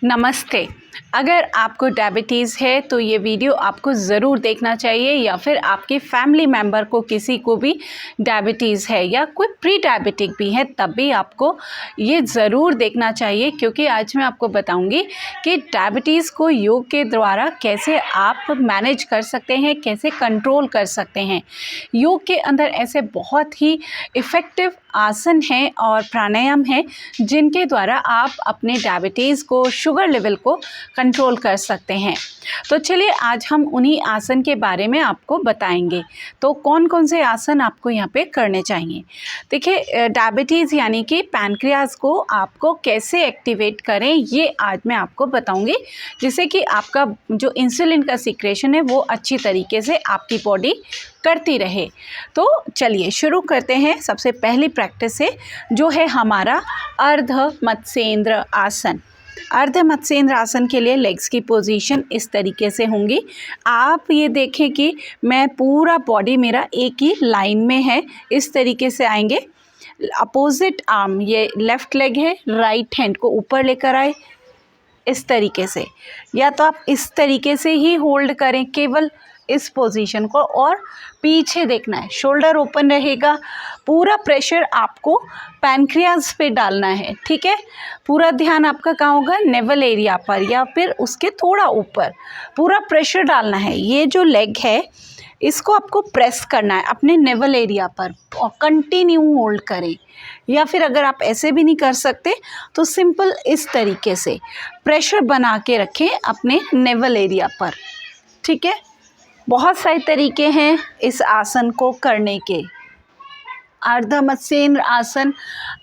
नमस्ते। अगर आपको डायबिटीज़ है तो ये वीडियो आपको ज़रूर देखना चाहिए, या फिर आपके फैमिली मेम्बर को किसी को भी डायबिटीज़ है या कोई प्री डायबिटिक भी है तब भी आपको ये ज़रूर देखना चाहिए, क्योंकि आज मैं आपको बताऊंगी कि डायबिटीज़ को योग के द्वारा कैसे आप मैनेज कर सकते हैं, कैसे कंट्रोल कर सकते हैं। योग के अंदर ऐसे बहुत ही इफ़ेक्टिव आसन हैं और प्राणायाम हैं जिनके द्वारा आप अपने डायबिटीज़ को, शुगर लेवल को कंट्रोल कर सकते हैं। तो चलिए आज हम उन्हीं आसन के बारे में आपको बताएंगे। तो कौन कौन से आसन आपको यहाँ पे करने चाहिए। देखिए, डायबिटीज़ यानी कि पैनक्रियाज को आपको कैसे एक्टिवेट करें ये आज मैं आपको बताऊंगी, जिससे कि आपका जो इंसुलिन का सिक्रेशन है वो अच्छी तरीके से आपकी बॉडी करती रहे। तो चलिए शुरू करते हैं। सबसे पहली प्रैक्टिस है जो है हमारा अर्ध मत्स्येंद्र आसन। अर्ध मत्स्येंद्र आसन के लिए लेग्स की पोजीशन इस तरीके से होंगी। आप ये देखें कि मैं पूरा बॉडी मेरा एक ही लाइन में है, इस तरीके से आएंगे। अपोजिट आर्म, ये लेफ़्ट लेग है, राइट हैंड को ऊपर लेकर आए इस तरीके से, या तो आप इस तरीके से ही होल्ड करें केवल इस पोजीशन को, और पीछे देखना है, शोल्डर ओपन रहेगा। पूरा प्रेशर आपको पैनक्रियाज पे डालना है, ठीक है। पूरा ध्यान आपका कहाँ होगा, नेवल एरिया पर या फिर उसके थोड़ा ऊपर पूरा प्रेशर डालना है। ये जो लेग है इसको आपको प्रेस करना है अपने नेवल एरिया पर और कंटिन्यू होल्ड करें, या फिर अगर आप ऐसे भी नहीं कर सकते तो सिंपल इस तरीके से प्रेशर बना के रखें अपने नेवल एरिया पर, ठीक है। बहुत सारे तरीके हैं इस आसन को करने के। अर्ध मत्स्येंद्र आसन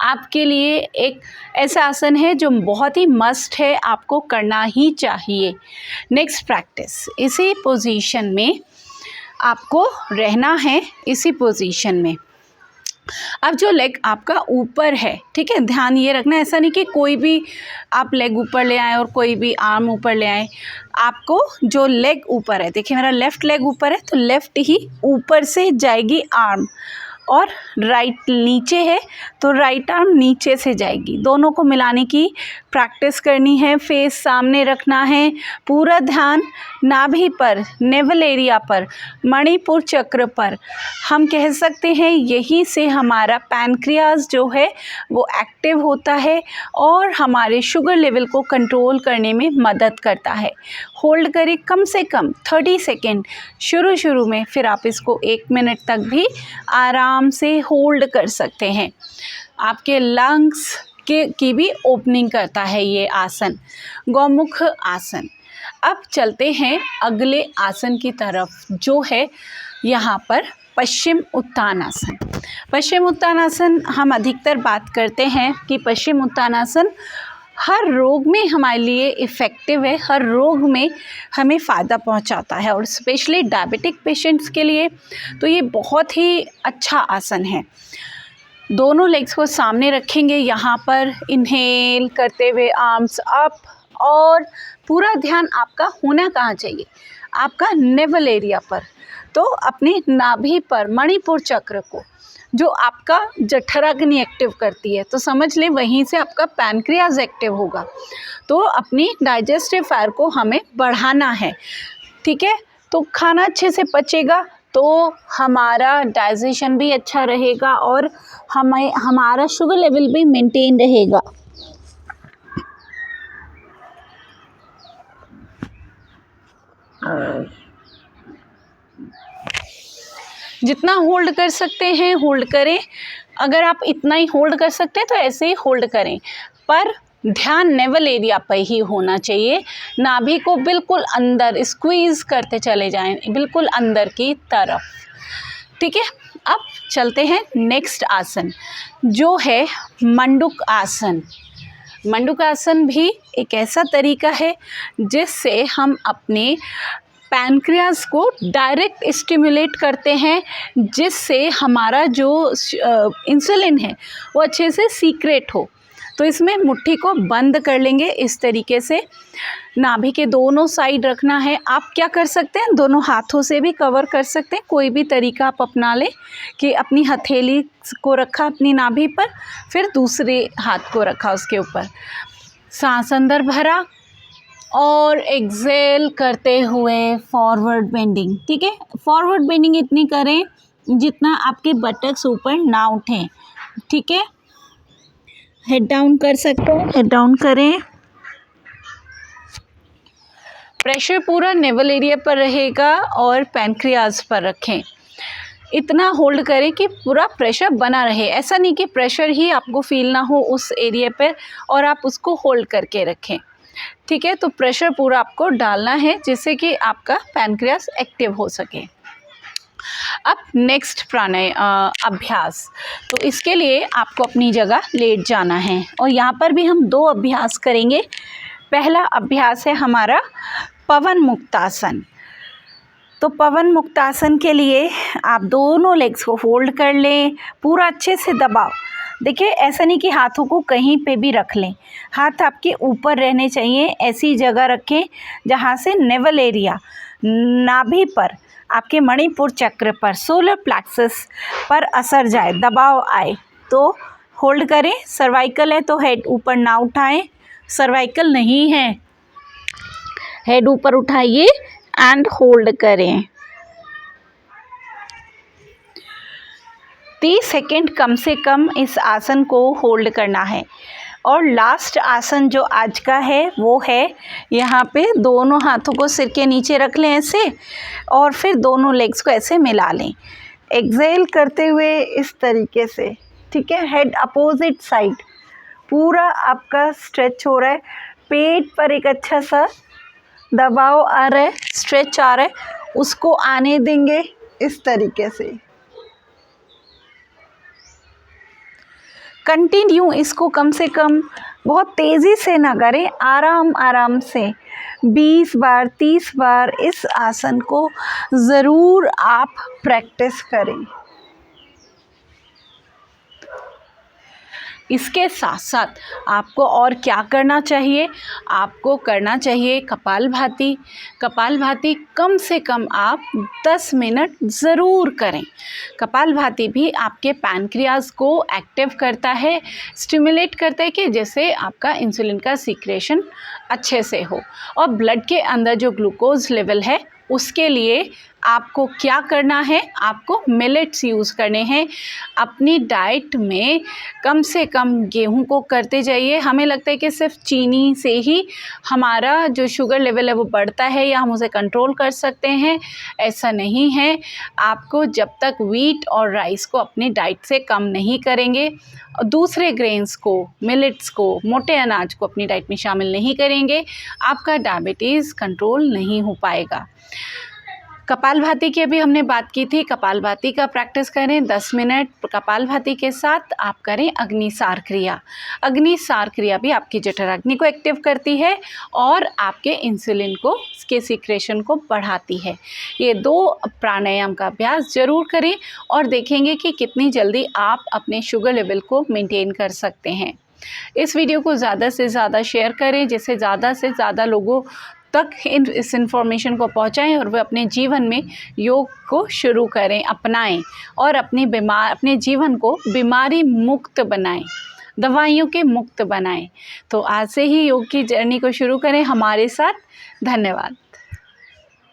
आपके लिए एक ऐसा आसन है जो बहुत ही मस्ट है, आपको करना ही चाहिए। नेक्स्ट प्रैक्टिस, इसी पोजीशन में आपको रहना है, इसी पोजीशन में। अब जो लेग आपका ऊपर है, ठीक है, ध्यान ये रखना, ऐसा नहीं कि कोई भी आप लेग ऊपर ले आए और कोई भी आर्म ऊपर ले आए। आपको जो लेग ऊपर है, देखिए मेरा लेफ़्ट लेग ऊपर है तो लेफ़्ट ही ऊपर से जाएगी आर्म, और राइट नीचे है तो राइट आर्म नीचे से जाएगी। दोनों को मिलाने की प्रैक्टिस करनी है। फेस सामने रखना है, पूरा ध्यान नाभि पर, नेवल एरिया पर, मणिपुर चक्र पर। हम कह सकते हैं यहीं से हमारा पैनक्रियाज जो है वो एक्टिव होता है और हमारे शुगर लेवल को कंट्रोल करने में मदद करता है। होल्ड करें कम से कम 30 सेकेंड शुरू में, फिर आप इसको 1 मिनट तक भी आराम से होल्ड कर सकते हैं। आपके लंग्स की भी ओपनिंग करता है ये आसन, गौमुख आसन। अब चलते हैं अगले आसन की तरफ, जो है यहाँ पर पश्चिम उत्तानासन। पश्चिम उत्तानासन हम अधिकतर बात करते हैं कि पश्चिम उत्तानासन हर रोग में हमारे लिए इफ़ेक्टिव है, हर रोग में हमें फ़ायदा पहुंचाता है, और स्पेशली डायबिटिक पेशेंट्स के लिए तो ये बहुत ही अच्छा आसन है। दोनों लेग्स को सामने रखेंगे, यहाँ पर इनहेल करते हुए आर्म्स अप, और पूरा ध्यान आपका होना कहाँ चाहिए, आपका नेवल एरिया पर। तो अपनी नाभि पर, मणिपुर चक्र को, जो आपका जठराग्नि एक्टिव करती है, तो समझ लें वहीं से आपका पैनक्रियाज एक्टिव होगा। तो अपनी डाइजेस्टिव फायर को हमें बढ़ाना है, ठीक है। तो खाना अच्छे से पचेगा तो हमारा डाइजेशन भी अच्छा रहेगा और हमारा शुगर लेवल भी मेंटेन रहेगा। जितना होल्ड कर सकते हैं होल्ड करें। अगर आप इतना ही होल्ड कर सकते हैं तो ऐसे ही होल्ड करें, पर ध्यान नेवल एरिया पर ही होना चाहिए। नाभि को बिल्कुल अंदर स्क्वीज़ करते चले जाएं, बिल्कुल अंदर की तरफ, ठीक है। अब चलते हैं नेक्स्ट आसन, जो है मंडूक आसन। मंडूक आसन भी एक ऐसा तरीका है जिससे हम अपने पैनक्रियाज को डायरेक्ट स्टिमुलेट करते हैं, जिससे हमारा जो इंसुलिन है वो अच्छे से सीक्रेट हो। तो इसमें मुट्ठी को बंद कर लेंगे इस तरीके से, नाभि के दोनों साइड रखना है। आप क्या कर सकते हैं, दोनों हाथों से भी कवर कर सकते हैं, कोई भी तरीका आप अपना लें कि अपनी हथेली को रखा अपनी नाभि पर, फिर दूसरे हाथ को रखा उसके ऊपर, सांस अंदर भरा, और एक्सेल करते हुए फॉरवर्ड बेंडिंग, ठीक है। फॉरवर्ड बेंडिंग इतनी करें जितना आपके बटक्स ऊपर ना उठें, ठीक है। हेड डाउन कर सकते हैं, हेड डाउन करें। प्रेशर पूरा नेवल एरिया पर रहेगा और पैनक्रियाज पर रखें। इतना होल्ड करें कि पूरा प्रेशर बना रहे। ऐसा नहीं कि प्रेशर ही आपको फील ना हो उस एरिया पर और आप उसको होल्ड करके रखें, ठीक है। तो प्रेशर पूरा आपको डालना है जिससे कि आपका पैनक्रियाज एक्टिव हो सके। अब नेक्स्ट अभ्यास, तो इसके लिए आपको अपनी जगह लेट जाना है और यहाँ पर भी हम 2 अभ्यास करेंगे। पहला अभ्यास है हमारा पवन मुक्तासन। तो पवन मुक्तासन के लिए आप दोनों लेग्स को फोल्ड कर लें, पूरा अच्छे से दबाओ। देखिए ऐसा नहीं कि हाथों को कहीं पे भी रख लें, हाथ आपके ऊपर रहने चाहिए। ऐसी जगह रखें जहाँ से नेवल एरिया, नाभि पर, आपके मणिपुर चक्र पर, सोलर प्लेक्सस पर असर जाए, दबाव आए तो होल्ड करें। सर्वाइकल है तो हेड ऊपर ना उठाएं, सर्वाइकल नहीं है हेड ऊपर उठाइए एंड होल्ड करें। 30 सेकेंड कम से कम इस आसन को होल्ड करना है। और लास्ट आसन जो आज का है वो है यहाँ पे दोनों हाथों को सिर के नीचे रख लें ऐसे और फिर दोनों लेग्स को ऐसे मिला लें, एक्सेल करते हुए इस तरीके से, ठीक है। हेड अपोजिट साइड, पूरा आपका स्ट्रेच हो रहा है, पेट पर एक अच्छा सा दबाव आ रहा है, स्ट्रेच आ रहा है, उसको आने देंगे इस तरीके से। कंटिन्यू इसको कम से कम बहुत तेज़ी से ना करें, आराम आराम से 20 बार 30 बार इस आसन को ज़रूर आप प्रैक्टिस करें। इसके साथ साथ आपको और क्या करना चाहिए, आपको करना चाहिए कपालभाति। कपालभाति कम से कम आप 10 मिनट ज़रूर करें। कपालभाति भी आपके पैनक्रियाज को एक्टिव करता है, स्टिमुलेट करता है कि जैसे आपका इंसुलिन का सीक्रेशन अच्छे से हो। और ब्लड के अंदर जो ग्लूकोज लेवल है उसके लिए आपको क्या करना है, आपको मिलेट्स यूज़ करने हैं। अपनी डाइट में कम से कम गेहूं को करते जाइए। हमें लगता है कि सिर्फ चीनी से ही हमारा जो शुगर लेवल है वो बढ़ता है या हम उसे कंट्रोल कर सकते हैं, ऐसा नहीं है। आपको जब तक व्हीट और राइस को अपनी डाइट से कम नहीं करेंगे, दूसरे ग्रेन्स को, मिलेट्स को, मोटे अनाज को अपनी डाइट में शामिल नहीं करेंगे, आपका डायबिटीज़ कंट्रोल नहीं हो पाएगा। कपालभाति की अभी हमने बात की थी, कपालभाति का प्रैक्टिस करें 10 मिनट। कपालभाति के साथ आप करें अग्निसार क्रिया। अग्निसार क्रिया भी आपकी जठराग्नि को एक्टिव करती है और आपके इंसुलिन को, के सीक्रेशन को बढ़ाती है। ये 2 प्राणायाम का अभ्यास ज़रूर करें और देखेंगे कि कितनी जल्दी आप अपने शुगर लेवल को मेंटेन कर सकते हैं। इस वीडियो को ज़्यादा से ज़्यादा शेयर करें जिससे ज़्यादा से ज़्यादा लोगों तक इस इन्फॉर्मेशन को पहुंचाएं और वे अपने जीवन में योग को शुरू करें, अपनाएं और अपने जीवन को बीमारी मुक्त बनाएं, दवाइयों के मुक्त बनाएं। तो आज से ही योग की जर्नी को शुरू करें हमारे साथ। धन्यवाद।